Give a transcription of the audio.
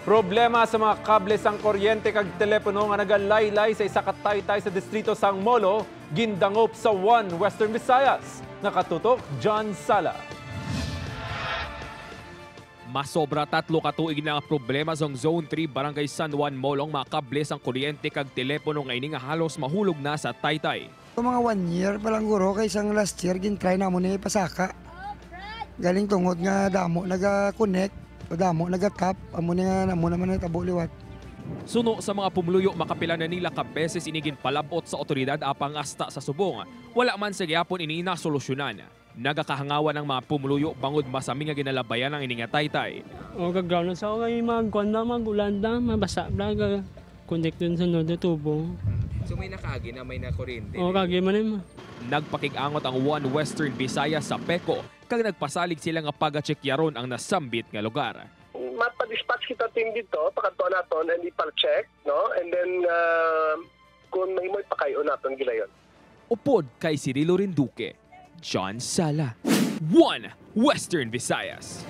Problema sa mga kable sang kuryente kag telepono nga nagalaylay sa isa ka Taytay sa distrito sang Molo, gindangop sa 1 Western Visayas. Nakatutok, John Sala. Masobra 3 ka tuig na problema sa Zone 3 Barangay San Juan Molong mga kable sang kuryente kag telepono nga ini nga halos mahulog na sa Taytay. Mga 1 year palang guro kay isang last year gin-try namo ni pasaka. Galing tungod nga damo naga-connect. Damo nagatap amo nga namo naman natabo liwat. Suno sa mga pamuluyo makapila na nila ka beses inigin palabot sa otoridad apang asta sa subong. Wala man sa gyapon ini na solusyonan. Nagakahangawan ng mga pumuluyo bangod masami nga ginalabayan ang ininga Taytay. O kag-ground sa kay magkwanda magulanda mabasa bla connect dun sa nodo tubo. So may nakaagi na may nakuryente. O kagi man. Nagpakig-angot ang 1 Western Visayas sa Peko kag nagpasalig sila nga paga-checkyaron ang nasambit nga lugar. Mapadispatch kita team dito, pakatuan naton and ipal-check, no? And then kung may pakayo naton gilayon. Upod kay Cirilo Rinduque, John Sala, 1 Western Visayas.